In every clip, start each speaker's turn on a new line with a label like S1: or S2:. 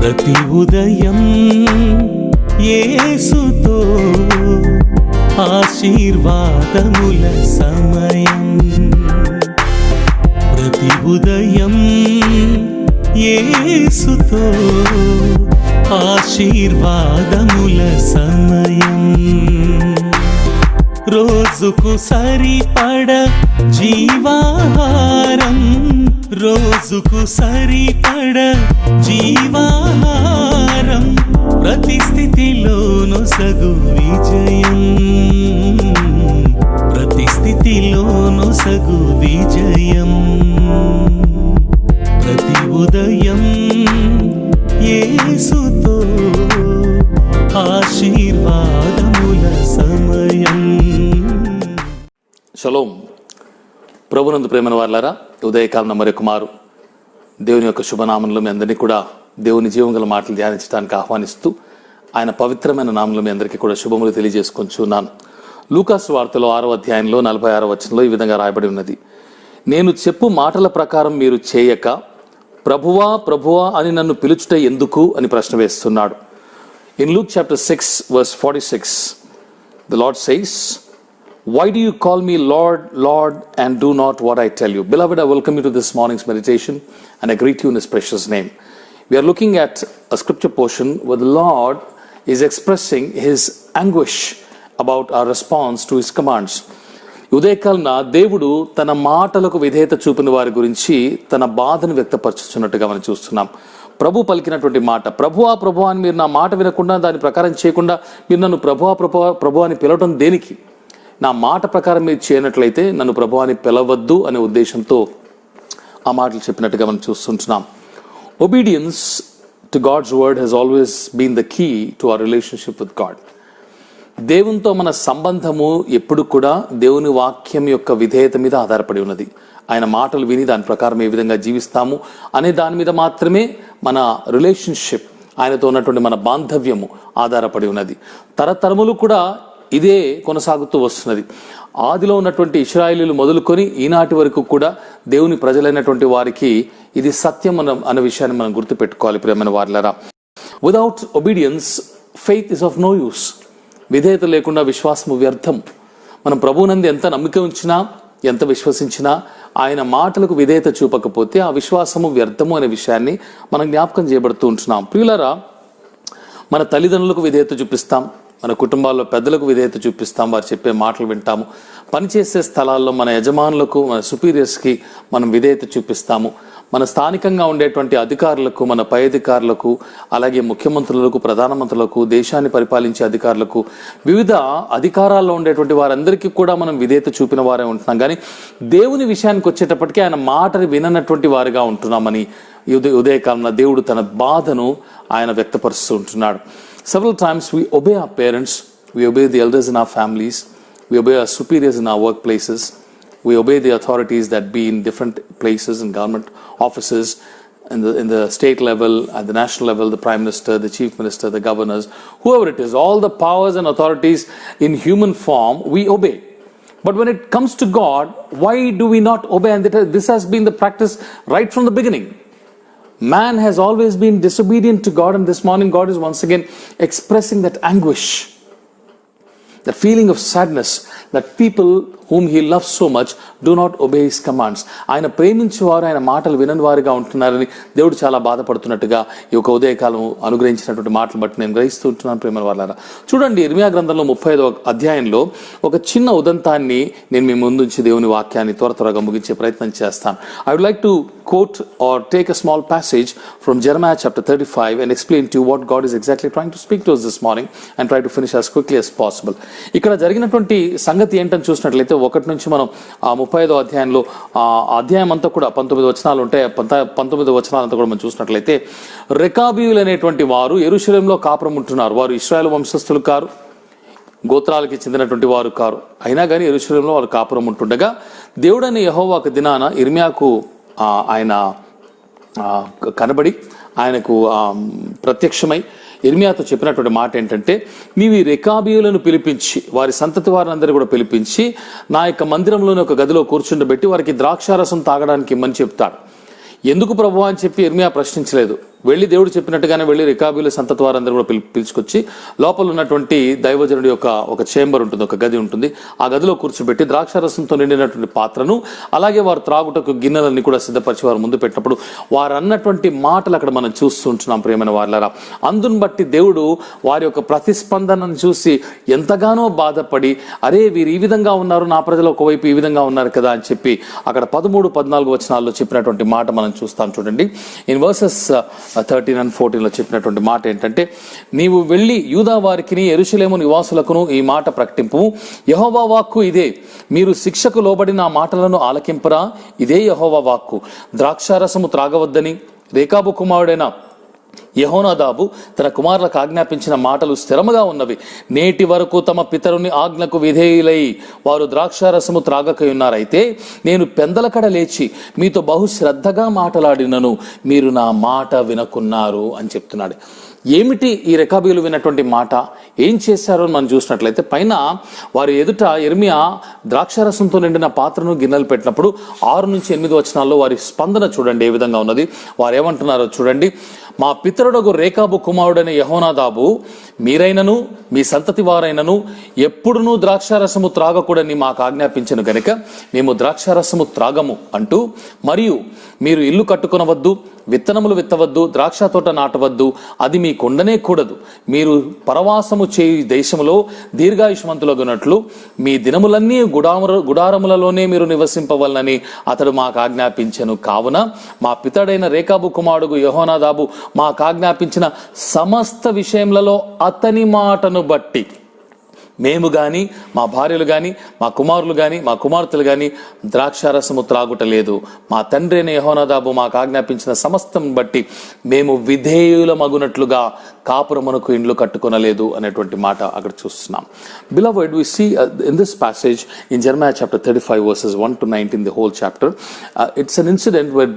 S1: ప్రతి ఉదయం యేసుతో ఆశీర్వాదముల సమయం. ప్రతి ఉదయం యేసుతో ఆశీర్వాదముల సమయం. రోజుకు సరిపడ జీవాహారం, రోజుకు సరిపడ జీవాహారం, ప్రతి స్థితిలోను సగు విజయం, ప్రతి స్థితిలోను సగు విజయం. ప్రతి ఉదయం యేసుతో ఆశీర్వాదముల సమయం.
S2: షలోం. ప్రభునందు ప్రేమైన వారలారా, ఉదయకాలం మరొక మారు దేవుని యొక్క శుభనామంలో మీ అందరినీ కూడా దేవుని జీవంగల మాటలు ధ్యానించడానికి ఆహ్వానిస్తూ ఆయన పవిత్రమైన నామంలో మీ అందరికీ కూడా శుభములు తెలియజేసుకొంచున్నాను. లూకాసు వార్తలో 6వ అధ్యాయంలో 46వ వచనంలో ఈ విధంగా రాయబడి ఉన్నది, నేను చెప్పు మాటల ప్రకారం మీరు చేయక ప్రభువా ప్రభువా అని నన్ను పిలుచుట ఎందుకు అని ప్రశ్న వేస్తున్నాడు. In Luke chapter 6 verse 46, the Lord says, why do you call me Lord, Lord, and do not what I tell you? Beloved, I welcome you to this morning's meditation and I greet you in His precious name. We are looking at a scripture portion where the Lord is expressing His anguish about our response to His commands. ఉదయకాలన దేవుడు తన మాటలకు విధేయత చూపిన వారి గురించి తన బాధను వ్యక్తపరుచుతున్నట్టుగా మనం చూస్తున్నాం. ప్రభు పలికినటువంటి మాట, ప్రభువా ప్రభువా అని మీరు నా మాట వినకుండా దాని ప్రకారం చేయకుండా మీరు నన్ను ప్రభువా ప్రభువా ప్రభువా అని పిలవటం దేనికి? నా మాట ప్రకారం మీరు చేయనట్లయితే నన్ను ప్రభువా అని పిలవద్దు అనే ఉద్దేశంతో ఆ మాటలు చెప్పినట్టుగా మనం చూస్తుంటున్నాం. Obedience to God's word has always been the key to our relationship with God. దేవునితో మన సంబంధము ఎప్పుడు కూడా దేవుని వాక్యం యొక్క విధేయత మీద ఆధారపడి ఉన్నది. ఆయన మాటలు విని దాని ప్రకారం ఏ విధంగా జీవిస్తాము అనే దాని మీద మాత్రమే మన రిలేషన్షిప్, ఆయనతో ఉన్నటువంటి మన బాంధవ్యము ఆధారపడి ఉన్నది. తరతరములు కూడా ఇదే కొనసాగుతూ వస్తున్నది. ఆదిలో ఉన్నటువంటి ఇశ్రాయేలీయులు మొదలుకొని ఈనాటి వరకు కూడా దేవుని ప్రజలైనటువంటి వారికి ఇది సత్యం అన్న విషయాన్ని మనం గుర్తుపెట్టుకోవాలి. ప్రియమైన వారలారా, without obedience faith is of no use. విధేయత లేకుండా విశ్వాసము వ్యర్థం. మనం ప్రభువునందు ఎంత నమ్మిక ఉంచినా, ఎంత విశ్వసించినా ఆయన మాటలకు విధేయత చూపకపోతే ఆ విశ్వాసము వ్యర్థము అనే విషయాన్ని మనం జ్ఞాపకం చేయబడుతూ ఉంటున్నాం. ప్రియులారా, మన తల్లిదండ్రులకు విధేయత చూపిస్తాం, మన కుటుంబాల్లో పెద్దలకు విధేయత చూపిస్తాం, వారు చెప్పే మాటలు వింటాము. పనిచేసే స్థలాల్లో మన యజమానులకు, మన సుపీరియర్స్కి మనం విధేయత చూపిస్తాము. మన స్థానికంగా ఉండేటువంటి అధికారులకు, మన పై అధికారులకు, అలాగే ముఖ్యమంత్రులకు, ప్రధానమంత్రులకు, దేశాన్ని పరిపాలించే అధికారులకు, వివిధ అధికారాల్లో ఉండేటువంటి వారందరికీ కూడా మనం విధేయత చూపిన వారే ఉంటున్నాం. కానీ దేవుని విషయానికి వచ్చేటప్పటికీ ఆయన మాటని విననటువంటి వారిగా ఉంటున్నామని ఉదయకాలంలో దేవుడు తన బాధను ఆయన వ్యక్తపరుస్తూ ఉంటున్నాడు. Several times we obey our parents, we obey the elders in our families, we obey our superiors in our workplaces, we obey the authorities that be in different places in government offices, in the state level, at the national level, the prime minister, the chief minister, the governors, whoever it is, all the powers and authorities in human form we obey. But when it comes to God, why do we not obey? And this has been the practice right from the beginning. Man has always been disobedient to God, and this morning God is once again expressing that anguish, that feeling of sadness that people whom he loves so much do not obey his commands. ఆయన ప్రేమించేవారు ఆయన మాటలు వినని వారిగా ఉంటున్నారని దేవుడు చాలా బాధపడుతున్నట్టుగా ఈ యొక్క ఉదయకాలం అనుగ్రహించినటువంటి మాటలు బట్టి నేను గ్రహిస్తూ ఉంటున్నాను. ప్రేమ వారలారా, చూడండి, ఇర్మియా గ్రంథంలో 35వ అధ్యాయంలో ఒక చిన్న ఉదంతాన్ని నేను మీ ముందుంచి దేవుని వాక్యాన్ని త్వరగా ముగించే ప్రయత్నం చేస్తాను. I would like to quote or take a small passage from Jeremiah chapter 35 and explain to you what God is exactly trying to speak to us this morning and try to finish as quickly as possible. ఇక్కడ జరిగినటువంటి సంగతి ఏంటని చూసినట్లయితే 1 నుంచి మనం ఆ 35వ అధ్యాయంలో అధ్యాయం అంతా కూడా 19 వచనాలు ఉంటాయి. 19 వచనాలంతా కూడా మనం చూసినట్లయితే, రెకాబీయులు అనేటువంటి వారు యెరూషలేములో కాపురం ఉంటున్నారు. వారు ఇశ్రాయేలు వంశస్థులు కారు, గోత్రాలకి చెందినటువంటి వారు కారు. అయినా కానీ యెరూషలేములో వారు కాపురం ఉంటుండగా దేవుడైన యెహోవా ఒక దినాన ఇర్మియాకు ఆయన కనబడి ఆయనకు ప్రత్యక్షమై ఇర్మియాతో చెప్పినటువంటి మాట ఏంటంటే, నీవు రెకాబీయులను పిలిపించి వారి సంతతి వారిని కూడా పిలిపించి నా యొక్క మందిరంలోని ఒక గదిలో కూర్చుండబెట్టి వారికి ద్రాక్షారసం తాగడానికి ఇమ్మని చెప్తాడు. ఎందుకు ప్రభువా అని చెప్పి ఇర్మియా ప్రశ్నించలేదు. వెళ్ళి దేవుడు చెప్పినట్టుగానే వెళ్ళి రెకాబీల సంతతి వారందరూ కూడా పిలుచుకొచ్చి లోపల ఉన్నటువంటి దైవజనుడి యొక్క ఒక చేంబర్ ఉంటుంది, ఒక గది ఉంటుంది. ఆ గదిలో కూర్చోబెట్టి ద్రాక్షారసంతో నిండినటువంటి పాత్రను, అలాగే వారు త్రాగుటకు గిన్నెలన్నీ కూడా సిద్ధపరిచి వారు ముందు పెట్టినప్పుడు వారు అన్నటువంటి మాటలు అక్కడ మనం చూస్తుంటున్నాం ప్రియమైన వారులారా. అందుని బట్టి దేవుడు వారి యొక్క ప్రతిస్పందనను చూసి ఎంతగానో బాధపడి, అరే వీరు ఈ విధంగా ఉన్నారు, నా ప్రజలు ఒకవైపు ఈ విధంగా ఉన్నారు కదా అని చెప్పి అక్కడ 13-14 వచనాల్లో చెప్పినటువంటి మాట మనం చూస్తాం. చూడండి, ఇన్ వర్సెస్ 13 and 14 చెప్పినటువంటి మాట ఏంటంటే, నీవు వెళ్ళి యూదా వారికిని యెరూషలేము నివాసులకును ఈ మాట ప్రకటింపు, యెహోవా వాక్కు ఇదే, మీరు శిక్షకు లోబడిన ఆ మాటలను ఆలకింపరా, ఇదే యెహోవా వాక్కు. ద్రాక్షారసము త్రాగవద్దని రేకాబు కుమారుడైన యెహోనాదాబు తన కుమారులకు ఆజ్ఞాపించిన మాటలు స్థిరముగా ఉన్నవి. నేటి వరకు తమ పితరుని ఆజ్ఞకు విధేయులై వారు ద్రాక్షారసము త్రాగకయున్నారైతే నేను పెందలకడ లేచి మీతో బహుశ్రద్ధగా మాట్లాడినను మీరు నా మాట వినకున్నారు అని చెప్తున్నాడు. ఏమిటి ఈ రెకాబీలు విన్నటువంటి మాట? ఏం చేశారో మనం చూసినట్లయితే పైన వారి ఎదుట యెర్మియా ద్రాక్షారసంతో నిండిన పాత్రను గిన్నెలు పెట్టినప్పుడు 6 నుంచి 8 వచనాల్లో వారి స్పందన చూడండి ఏ విధంగా ఉన్నది. వారు ఏమంటున్నారో చూడండి. మా పితరుడగు రేకాబు కుమారుడైన యెహోనాదాబు మీరైనను మీ సంతతి వారైనను ఎప్పుడునూ ద్రాక్షారసము త్రాగకూడని మాకు ఆజ్ఞాపించను గనుక మేము ద్రాక్షారసము త్రాగము అంటూ, మరియు మీరు ఇల్లు కట్టుకొనవద్దు, విత్తనములు విత్తవద్దు, ద్రాక్ష తోట నాటవద్దు, అది మీకు ఉండనే కూడదు. మీరు పరవాసము చేయి దేశములో దీర్ఘాయుష్మంతులగునట్లు మీ దినములన్నీ గుడారములలోనే మీరు నివసింపవలనని అతడు మాకు ఆజ్ఞాపించెను. కావున మా పితడైన రేకాబు కుమారుడు యెహోనాదాబు మాకు ఆజ్ఞాపించిన సమస్త విషయములలో అతని మాటను బట్టి మేము గాని, మా భార్యలు గాని, మా కుమారులు గాని, మా కుమార్తెలు గాని ద్రాక్షారసము త్రాగుటలేదు. మా తండ్రి అయిన యెహోనాదాబు మాకు ఆజ్ఞాపించిన సమస్తం బట్టి మేము విధేయులమగునట్లుగా కాపురమునకు ఇండ్లు కట్టుకొనలేదు అనేటువంటి మాట అక్కడ చూస్తున్నాం. Beloved, we see in this passage in Jeremiah chapter 35 verses 1 to 19, the whole chapter, it's an incident where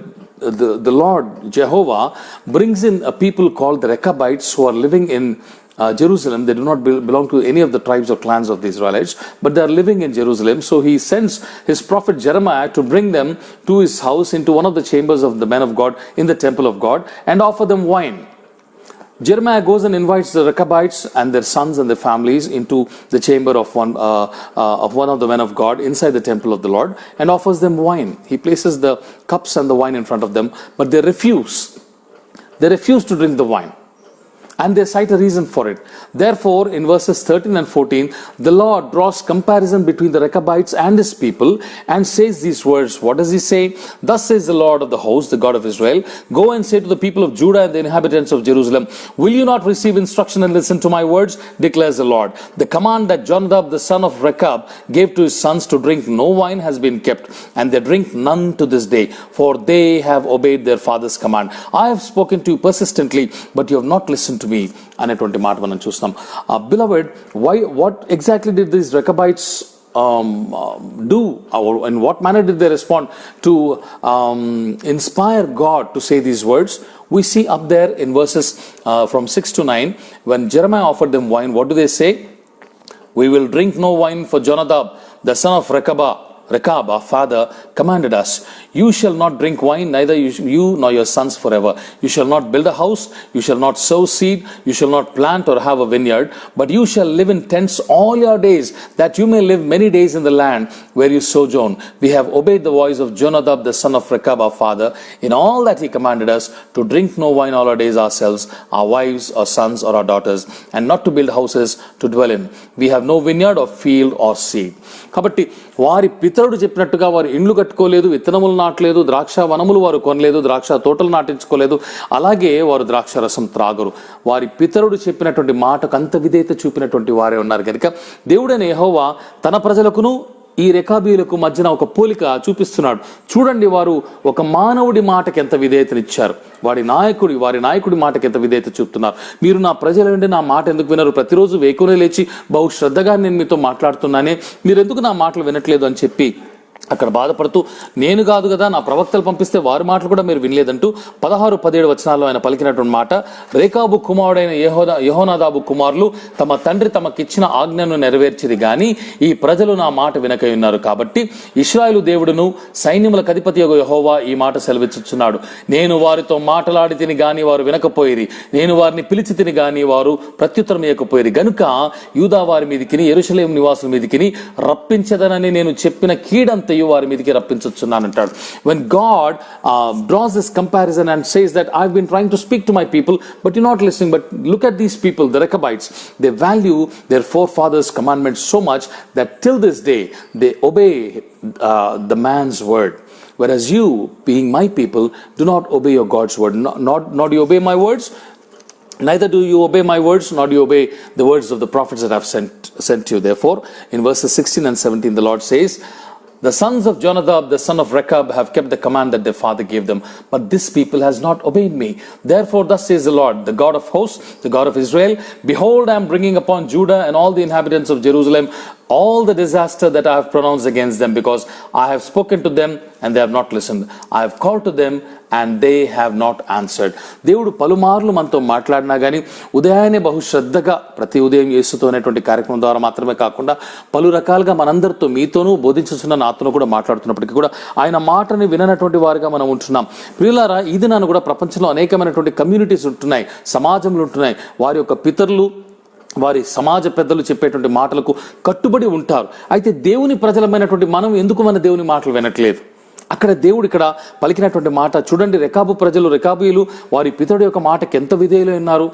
S2: the Lord Jehovah brings in a people called the Rechabites who are living in Jerusalem. They do not belong to any of the tribes or clans of the Israelites, but they are living in Jerusalem. So he sends his prophet Jeremiah to bring them to his house into one of the chambers of the men of God in the temple of God and offer them wine. Jeremiah goes and invites the Rechabites and their sons and their families into the chamber of one of the men of God inside the temple of the Lord and offers them wine. He places the cups and the wine in front of them, but they refuse. They refuse to drink the wine. And they cite a reason for it. Therefore, in verses 13 and 14, the Lord draws comparison between the Rechabites and his people and says these words. What does he say? Thus says the Lord of the hosts, the God of Israel, go and say to the people of Judah and the inhabitants of Jerusalem, will you not receive instruction and listen to my words? Declares the Lord. The command that Jonadab the son of Rechab gave to his sons to drink no wine has been kept, and they drink none to this day, for they have obeyed their father's command. I have spoken to you persistently, but you have not listened to me అనేటువంటి మాట మనం చూస్తాం. Beloved, what exactly did these Rechabites do, or in what manner did they respond to inspire God to say these words? We see up there in verses from 6 to 9, when Jeremiah offered them wine, what do they say? We will drink no wine, for Jonadab the son of Rechab, our father, commanded us, you shall not drink wine, neither you nor your sons forever. You shall not build a house, you shall not sow seed, you shall not plant or have a vineyard, but you shall live in tents all your days, that you may live many days in the land where you sojourn. We have obeyed the voice of Jonadab the son of Rechab, our father, in all that he commanded us, to drink no wine all our days ourselves, our wives, our sons, or our daughters, and not to build houses to dwell in. We have no vineyard or field or seed. కాబట్టి వారి పితరుడు చెప్పినట్టుగా వారు ఇండ్లు కట్టుకోలేదు, విత్తనములు నాటలేదు, ద్రాక్ష వనములు వారు కొనలేదు, ద్రాక్ష తోటలు నాటించుకోలేదు, అలాగే వారు ద్రాక్ష రసం త్రాగరు. వారి పితరుడు చెప్పినటువంటి మాటకు అంత విధేయత చూపినటువంటి వారే ఉన్నారు కనుక దేవుడైన యెహోవా తన ప్రజలకును ఈ రెకాబీలకు మధ్యన ఒక పోలిక చూపిస్తున్నాడు. చూడండి, వారు ఒక మానవుడి మాటకి ఎంత విధేయతనిచ్చారు, వారి నాయకుడి మాటకి ఎంత విధేయత చూపుతున్నారు. మీరు నా ప్రజలండి, నా మాట ఎందుకు వినరు? ప్రతిరోజు వేకునే లేచి బహు శ్రద్ధగా నేను మీతో మాట్లాడుతున్నానే, మీరు ఎందుకు నా మాటలు వినట్లేదు అని చెప్పి అక్కడ బాధపడుతూ నేను కాదు కదా నా ప్రవక్తలు పంపిస్తే వారి మాటలు కూడా మీరు వినలేదంటూ 16-17 వచనాల్లో ఆయన పలికినటువంటి మాట, రేకాబు కుమారుడైన యెహోనాదాబు కుమారులు తమ తండ్రి తమకిచ్చిన ఆజ్ఞను నెరవేర్చిది గాని ఈ ప్రజలు నా మాట వినకై ఉన్నారు. కాబట్టి ఇశ్రాయేలు దేవుడును సైన్యములకు అధిపతి యెహోవా ఈ మాట సెలవిచ్చుచున్నాడు, నేను వారితో మాట్లాడి తిని గాని వారు వినకపోయిరి, నేను వారిని పిలిచి తిని గాని వారు ప్రత్యుత్తరం ఇవ్వకపోయిరి, గనుక యూదా వారి మీదికిని యెరూషలేము నివాసుల మీదికిని రప్పించదనని నేను చెప్పిన కీడంత వారి మీదకి రప్పించుచున్నానంటాడు. When God draws this comparison and says that I've been trying to speak to my people but you're not listening, but look at these people, the Rechabites, they value their forefathers' commandments so much that till this day they obey the man's word, whereas you, being my people, do not obey your God's word. Not do you obey my words, neither do you obey my words, nor do you obey the words of the prophets that I've sent you. Therefore, in verses 16 and 17, the Lord says, the sons of Jonadab, the son of Rechab, have kept the command that their father gave them, but this people has not obeyed me. Therefore, thus says the Lord, the God of hosts, the God of Israel, behold, I am bringing upon Judah and all the inhabitants of Jerusalem all the disaster that I have pronounced against them, because I have spoken to them and they have not listened. I have called to them and they have not answered. దేవుడు పలుమార్లు మనతో మాట్లాడినా కానీ ఉదయాన్నే బహుశ్రద్ధగా ప్రతి ఉదయం యేసుతో అనేటువంటి కార్యక్రమం ద్వారా మాత్రమే కాకుండా పలు రకాలుగా మనందరితో మీతోనూ బోధించుతున్న నాతోనూ కూడా మాట్లాడుతున్నప్పటికీ కూడా ఆయన మాటని విననటువంటి వారుగా మనం ఉంటున్నాం. ప్రియులారా, ఈ దినాన్ని కూడా ప్రపంచంలో అనేకమైనటువంటి కమ్యూనిటీస్ ఉంటున్నాయి, సమాజంలో ఉంటున్నాయి. వారి యొక్క పితరులు, వారి సమాజ పెద్దలు చెప్పేటువంటి మాటలకు కట్టుబడి ఉంటారు. అయితే దేవుని ప్రజలమైనటువంటి మనం ఎందుకు మన దేవుని మాటలు వినట్లేదు? అక్కడ దేవుడు ఇక్కడ పలికినటువంటి మాట చూడండి, రెకాబీయులు వారి పితరుడు యొక్క మాటకి ఎంత విధేయులు ఉన్నారు,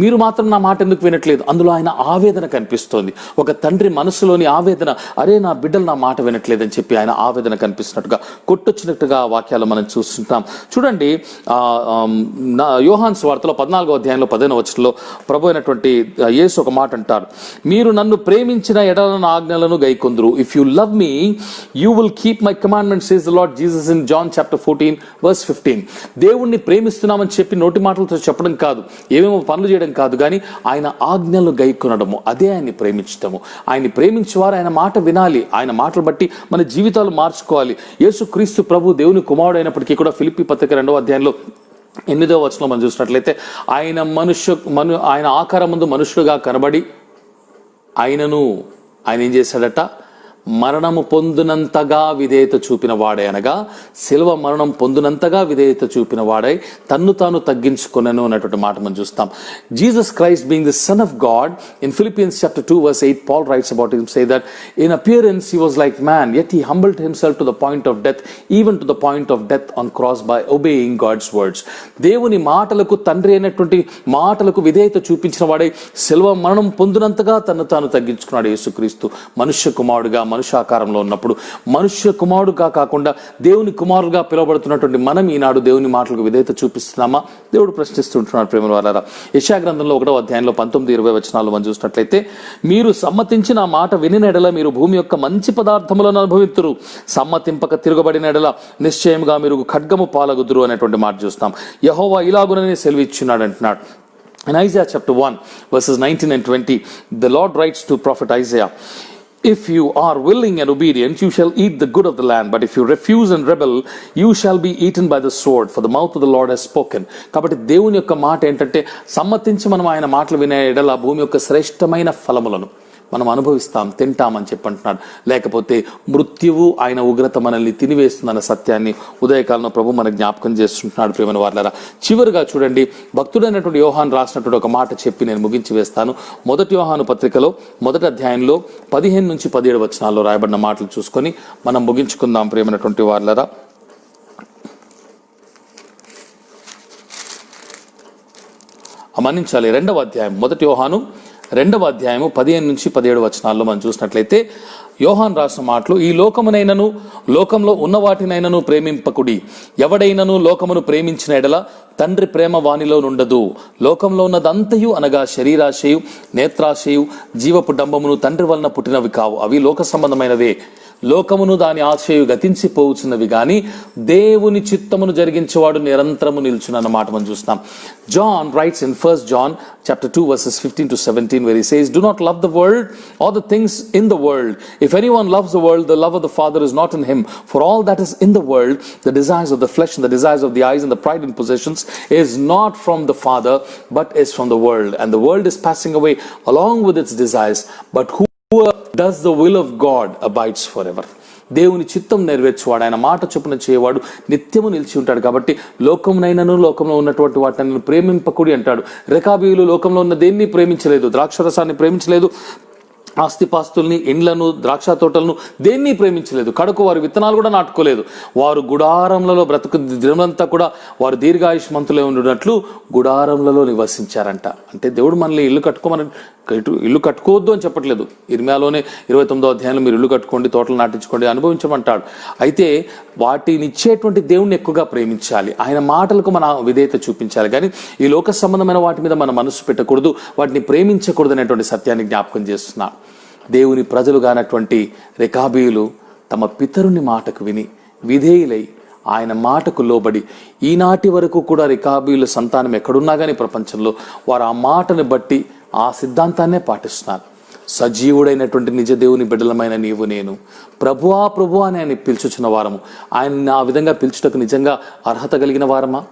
S2: మీరు మాత్రం నా మాట ఎందుకు వినట్లేదు? అందులో ఆయన ఆవేదన కనిపిస్తోంది. ఒక తండ్రి మనసులోని ఆవేదన, అరే నా బిడ్డలు నా మాట వినట్లేదని చెప్పి ఆయన ఆవేదన కనిపిస్తున్నట్టుగా, కొట్టొచ్చినట్టుగా వాక్యాలు మనం చూస్తుంటాం. చూడండి, యోహాను సువార్తలో 14వ అధ్యాయంలో 15వ వచనంలో ప్రభు అయినటువంటి యేసు ఒక మాట అంటారు, మీరు నన్ను ప్రేమించిన ఎడల నా ఆజ్ఞలను గైకొందురు. If you love me you will keep my commandments, says the Lord Jesus in John chapter 14 verse 15. దేవుణ్ణి ప్రేమిస్తున్నామని చెప్పి నోటి మాటలతో చెప్పడం కాదు, ఏమేమో పనులు చేయడం కాదు, కానీ ఆయన ఆజ్ఞలను గైకొనడము, అదే ఆయన్ని ప్రేమించడము. ఆయన్ని ప్రేమించేవారు ఆయన మాట వినాలి, ఆయన మాటలు బట్టి మన జీవితాలు మార్చుకోవాలి. యేసుక్రీస్తు ప్రభు దేవుని కుమారుడు అయినప్పటికీ కూడా ఫిలిప్పీ పత్రిక 2వ అధ్యాయంలో 8వ వచనంలో మనం చూసినట్లయితే ఆయన ఆకారం ముందు మనుష్యుడుగా కనబడి ఆయన ఏం చేశాడట, మరణము పొందునంతగా విధేయత చూపిన వాడే, అనగా శిలువ మరణం పొందునంతగా విధేయత చూపిన వాడై తన్ను తాను తగ్గించుకొనెను అన్నటువంటి మాట మనం చూస్తాం. Jesus Christ being the son of God, in Philippians chapter 2 verse 8 Paul writes about him, say that in appearance he was like man, yet he humbled himself to the point of death, even to the point of death on cross, by obeying God's words. దేవుని మాటలకు, తండ్రి అయినటువంటి మాటలకు విధేయత చూపించిన వాడై శిలువ మరణం పొందునంతగా తన్ను తాను తగ్గించుకున్నాడు యేసుక్రీస్తు. మనుష్య కుమారుడుగా మనుష్యాకారంలో ఉన్నప్పుడు మనుష్య కుమారుడుగా కాకుండా దేవుని కుమారుడుగా పిలువబడుతున్నటువంటి మనం ఈనాడు దేవుని మాటలకు విధేయత చూపిస్తున్నామా? దేవుడు ప్రశ్నిస్తుంటున్నాడు. ప్రేమ వారారా, యెషయా గ్రంథంలో 1వ అధ్యాయంలో 19-20 వచనాలు మనం చూసినట్లయితే, మీరు సమ్మతించి నా మాట వినిన ఎడల మీరు భూమి యొక్క మంచి పదార్థములను అనుభవిస్తురు, సమ్మతింపక తిరగబడిన ఎడల నిశ్చయముగా మీరు ఖడ్గము పాలగుదురు అనేటువంటి మాట చూస్తాం. యెహోవా ఇలాగుననే సెలవిచ్చున్నాడు అంటున్నాడు. In Isaiah chapter 1 verses 19 and 20, the Lord writes to prophet Isaiah, if you are willing and obedient, you shall eat the good of the land. But if you refuse and rebel, you shall be eaten by the sword, for the mouth of the Lord has spoken. కాబట్టి దేవుని యొక్క మాట ఏంటంటే, సమ్మతించి మనం ఆయన మాటలు వినే ఎడల భూమి యొక్క శ్రేష్టమైన ఫలములను మనం అనుభవిస్తాం, తింటామని చెప్పంటున్నాడు. లేకపోతే మృత్యువు, ఆయన ఉగ్రత మనల్ని తినివేస్తుందన్న సత్యాన్ని ఉదయకాలంలో ప్రభు మనకు జ్ఞాపకం చేస్తుంటున్నాడు. ప్రేమను వారలారా, చివరిగా చూడండి, భక్తుడైనటువంటి యోహాను రాసినటువంటి ఒక మాట చెప్పి నేను ముగించి వేస్తాను. 1 యోహాను పత్రికలో 1వ అధ్యాయంలో 15-17 వచనాల్లో రాయబడిన మాటలు చూసుకొని మనం ముగించుకుందాం. ప్రేమైనటువంటి వారలారా, మన్నించాలి, 2వ అధ్యాయం 1 యోహాను 2వ అధ్యాయము 15-17 వచనాల్లో మనం చూసినట్లయితే యోహాను రాసిన మాటలు, ఈ లోకమునైనను లోకంలో ఉన్న వాటినైనను ప్రేమింపకుడి, ఎవడైనను లోకమును ప్రేమించిన ఎడల తండ్రి ప్రేమ వానిలో నుండదు. లోకంలో ఉన్నదంతయు అనగా శరీరాశయు, నేత్రాశయు, జీవపు డంబమును తండ్రి వలన పుట్టినవి కావు, అవి లోక సంబంధమైనవే. లోకమును దాని ఆశయు గతించిపోవచ్చున్నవి గాని దేవుని చిత్తమును జరిగించేవాడు నిరంతరము నిలుచునన్న మాట మనం చూస్తున్నాం. John writes in 1 John chapter 2 verses 15 to 17 where he says, "Do not love the world or the things in the world. If anyone loves the world, the love of the Father is not in him. For all that is in the world, the desires of the flesh and the desires of the eyes and the pride in possessions, is not from the Father, but is from the world. And the world is passing away along with its desires. But whoever does the will of God abides forever." దేవుని చిత్తం నెరవేర్చువాడు, ఆయన మాట చొప్పున చేయవాడు నిత్యము నిలిచి ఉంటాడు. కాబట్టి లోకమునైనను లోకంలో ఉన్నటువంటి వాటిని ప్రేమింపకుడి అంటాడు. రెకాబీయులు లోకంలో ఉన్న దేన్ని ప్రేమించలేదు, ద్రాక్షరసాన్ని ప్రేమించలేదు, ఆస్తిపాస్తుల్ని, ఇండ్లను, ద్రాక్ష తోటలను దేన్ని ప్రేమించలేదు. కడకు వారు విత్తనాలు కూడా నాటుకోలేదు. వారు గుడారములలో బ్రతుకు దినమంతా కూడా వారు దీర్ఘాయుష్మంతులే ఉండినట్లు గుడారములలో నివసించారంట. అంటే దేవుడు మనల్ని ఇల్లు కట్టుకోవద్దు అని చెప్పట్లేదు. ఇర్మియాలోనే 29వ అధ్యాయంలో మీరు ఇల్లు కట్టుకోండి, తోటలు నాటించుకోండి, అనుభవించమంటాడు. అయితే వాటిని ఇచ్చేటువంటి దేవుణ్ణి ఎక్కువగా ప్రేమించాలి, ఆయన మాటలకు మన విధేయత చూపించాలి. కానీ ఈ లోక సంబంధమైన వాటి మీద మన మనసు పెట్టకూడదు, వాటిని ప్రేమించకూడదు అనేటువంటి సత్యాన్ని జ్ఞాపకం చేస్తున్నా. దేవుని ప్రజలు కానటువంటి రెకాబీయులు తమ పితరుని మాటకు విని విధేయులై ఆయన మాటకు లోబడి ఈనాటి వరకు కూడా రెకాబీయుల సంతానం ఎక్కడున్నా కానీ ప్రపంచంలో వారు ఆ మాటను బట్టి ఆ సిద్ధాంతాన్నే పాటిస్తున్నారు. సజీవుడైనటువంటి నిజ దేవుని బిడ్డలమైన నీవు నేను ప్రభువా ప్రభువా అని ఆయన పిలుచుచున్న వారము. ఆయన ఆ విధంగా పిలుచుటకు నిజంగా అర్హత కలిగిన వారమా?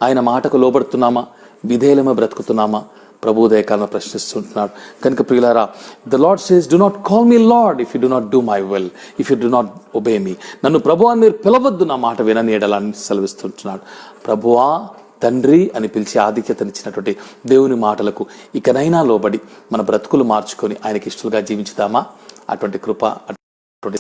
S2: ఆయన మాటకు లోబడుతున్నామా? విధేయులమే బ్రతుకుతున్నామా? ప్రభు ఉదయకాలను ప్రశ్నిస్తుంటున్నాడు. కనుక ప్రియులారా, the lord says, "do not call me lord if you do not do my will, if you do not obey మీ." నన్ను ప్రభువా మీరు పిలవద్దు, నా మాట వినని ఎడలని సెలవిస్తుంటున్నాడు. ప్రభువా తండ్రి అని పిలిచి ఆధిక్యతనిచ్చినటువంటి దేవుని మాటలకు ఇకనైనా లోబడి మన బ్రతుకులు మార్చుకొని ఆయనకి ఇష్టలుగా జీవించుదామా? అటువంటి కృప, అటువంటి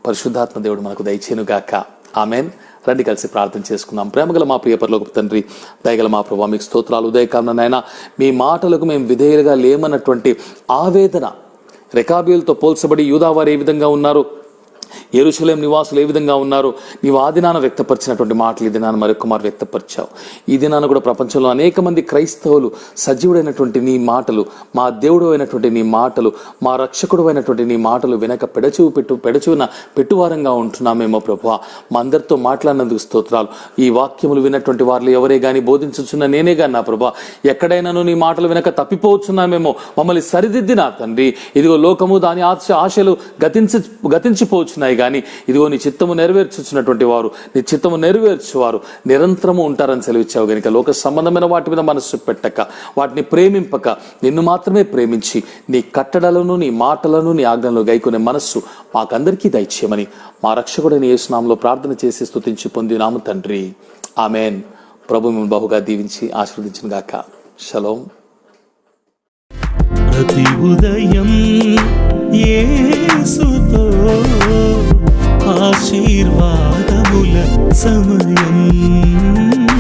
S2: పరిశుద్ధాత్మ దేవుడు మనకు దయచేయునుగాక. ఆమెన్. రండి కలిసి ప్రార్థన చేసుకుందాం. ప్రేమగల మా ప్రియ పరలోకపు తండ్రి, దయగల మా ప్రభువా, మీకు స్తోత్రాలు. ఉదయకాలం నాయన మీ మాటలకు మేము విధేయులుగా లేమన్నటువంటి ఆవేదన, రెకాబీయులతో పోల్చబడి యూదావారు ఏ విధంగా ఉన్నారు, యెరూషలేం నివాసులు ఏ విధంగా ఉన్నారు, నీవు ఆ దినాన వ్యక్తపరిచినటువంటి మాటలు ఈ దినాన మరొక మారు వ్యక్తపరిచావు. ఈ దినాన కూడా ప్రపంచంలో అనేక మంది క్రైస్తవులు సజీవుడైనటువంటి నీ మాటలు, మా దేవుడు అయినటువంటి నీ మాటలు, మా రక్షకుడు అయినటువంటి నీ మాటలు వినక పెడచెవిన పెట్టువారంగా ఉంటున్నామేమో ప్రభువా. మా అందరితో మాట్లాడినందుకు స్తోత్రాలు. ఈ వాక్యములు విన్నటువంటి వారిలో ఎవరే కానీ, బోధించుచున్న నేనే కానీ నా ప్రభువా, ఎక్కడైనాను నీ మాటలు వినక తప్పిపోవచ్చున్నామేమో, మమ్మల్ని సరిదిద్ది నా తండ్రి. ఇదిగో లోకము దాని ఆశలు గతించిపోవచ్చున్నాయి కానీ ఇదిగో నీ చిత్తము నెరవేర్చుచున్నటువంటి వారు, నీ చిత్తము నెరవేర్చువారు నిరంతరము ఉంటారని సెలవిచ్చావు. కనుక లోక సంబంధమైన వాటి మీద మనస్సు పెట్టక, వాటిని ప్రేమింపక, నిన్ను మాత్రమే ప్రేమించి నీ కట్టడలను, నీ మాటలను, నీ ఆజ్ఞలను గైకొనే మనస్సు మాకందరికీ దయచేయమని మా రక్షకుడైన యేసు నామములో ప్రార్థన చేసి స్తుతించి పొందినాము తండ్రి. ఆమెన్. ప్రభు మిమ్మల్ని బహుగా దీవించి ఆశీర్వదించును గాక. షలోం.
S1: ప్రతి ఉదయం యేసుతో ఆశీర్వాదముల సమయం.